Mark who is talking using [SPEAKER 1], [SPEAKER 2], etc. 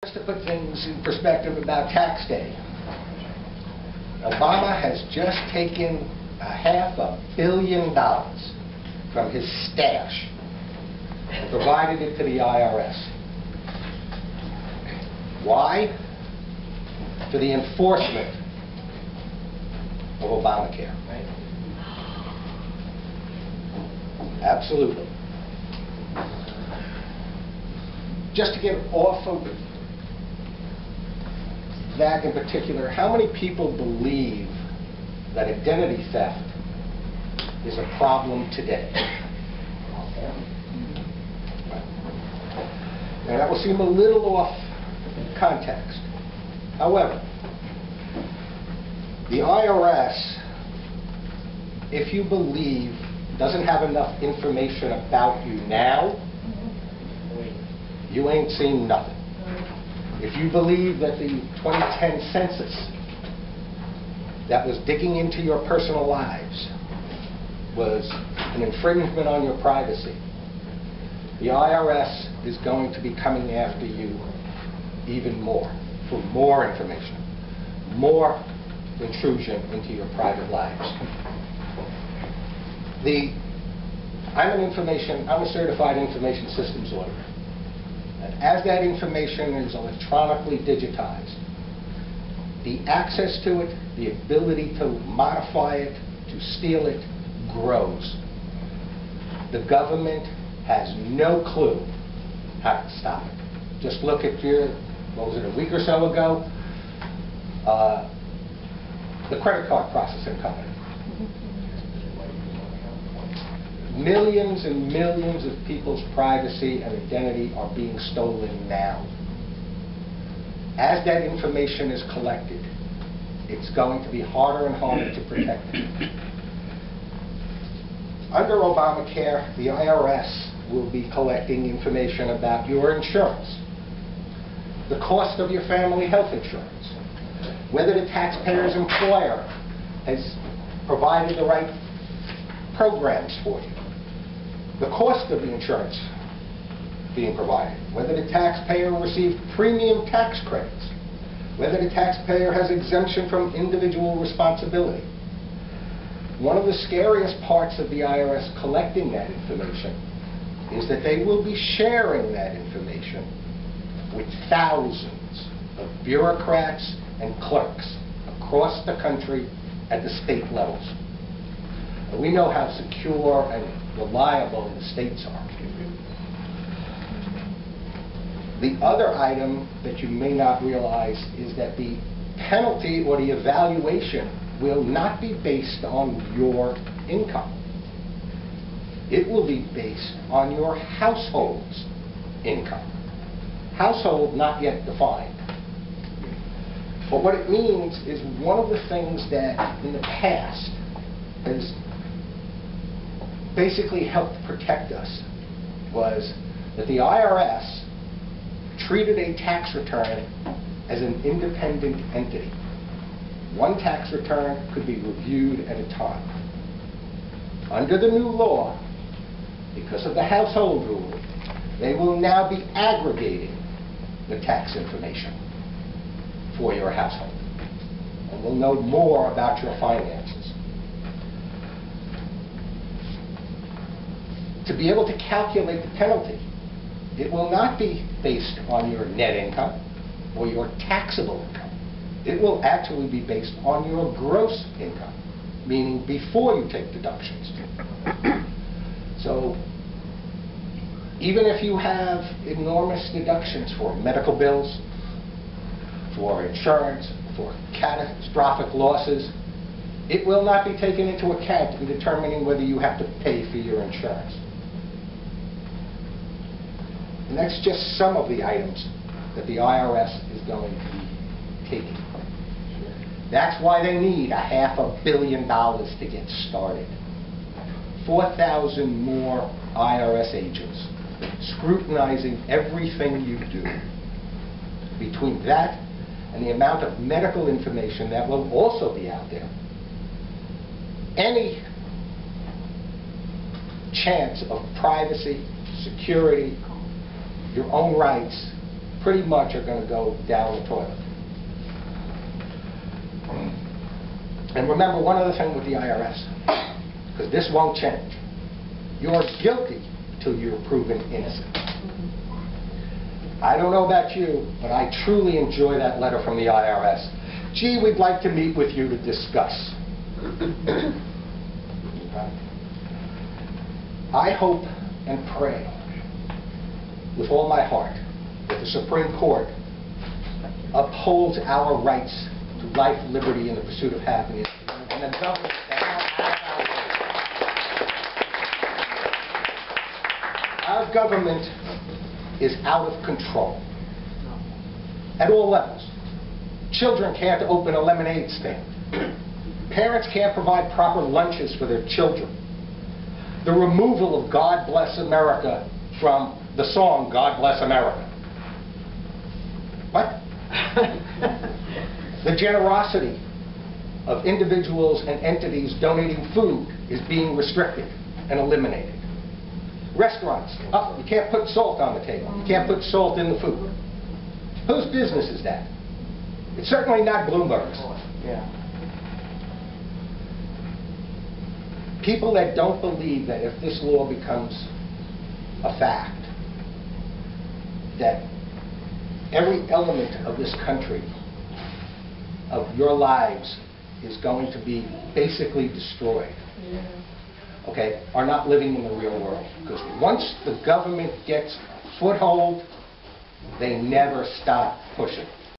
[SPEAKER 1] Just to put things in perspective about tax day, Obama has just taken $500 million from his stash and provided it to the IRS. Why? For the enforcement of Obamacare. Absolutely. Just to get off of that in particular, how many people believe that identity theft is a problem today? Now that will seem a little off context. However, the IRS, if you believe, doesn't have enough information about you now, you ain't seen nothing. If you believe that the 2010 census that was digging into your personal lives was an infringement on your privacy, the IRS is going to be coming after you even more for more information, more intrusion into your private lives. I'm a certified information systems auditor. And as that information is electronically digitized, the access to it, the ability to modify it, to steal it, grows. The government has no clue how to stop it. Just look at a week or so ago, the credit card processing company. Millions and millions of people's privacy and identity are being stolen now. As that information is collected, it's going to be harder and harder to protect it. Under Obamacare, the IRS will be collecting information about your insurance, the cost of your family health insurance, whether the taxpayer's employer has provided the right programs for you, the cost of the insurance being provided, whether the taxpayer received premium tax credits, whether the taxpayer has exemption from individual responsibility. One of the scariest parts of the IRS collecting that information is that they will be sharing that information with thousands of bureaucrats and clerks across the country at the state levels. And we know how secure and reliable the states are. The other item that you may not realize is that the penalty or the evaluation will not be based on your income. It will be based on your household's income. Household not yet defined. But what it means is one of the things that in the past has basically helped protect us was that the IRS treated a tax return as an independent entity. One tax return could be reviewed at a time. Under the new law, because of the household rule, they will now be aggregating the tax information for your household. And we'll know more about your finances. To be able to calculate the penalty, it will not be based on your net income or your taxable income. It will actually be based on your gross income, meaning before you take deductions. So even if you have enormous deductions for medical bills, for insurance, for catastrophic losses, it will not be taken into account in determining whether you have to pay for your insurance. And that's just some of the items that the IRS is going to be taking. That's why they need $500 million to get started. 4,000 more IRS agents scrutinizing everything you do. Between that and the amount of medical information that will also be out there, any chance of privacy, security, your own rights pretty much are going to go down the toilet. And remember one other thing with the IRS, because this won't change. You're guilty till you're proven innocent. I don't know about you, but I truly enjoy that letter from the IRS. Gee, we'd like to meet with you to discuss. I hope and pray with all my heart that the Supreme Court upholds our rights to life, liberty, and the pursuit of happiness, and the government that our government is out of control at all levels. Children can't open a lemonade stand. Parents can't provide proper lunches for their children. The removal of God Bless America from the song God Bless America. What? The generosity of individuals and entities donating food is being restricted and eliminated. Restaurants, you can't put salt on the table. You can't put salt in the food. Whose business is that? It's certainly not Bloomberg's.
[SPEAKER 2] Yeah.
[SPEAKER 1] People that don't believe that if this law becomes a fact, that every element of this country, of your lives, is going to be basically destroyed, okay, are not living in the real world. Because once the government gets a foothold, they never stop pushing.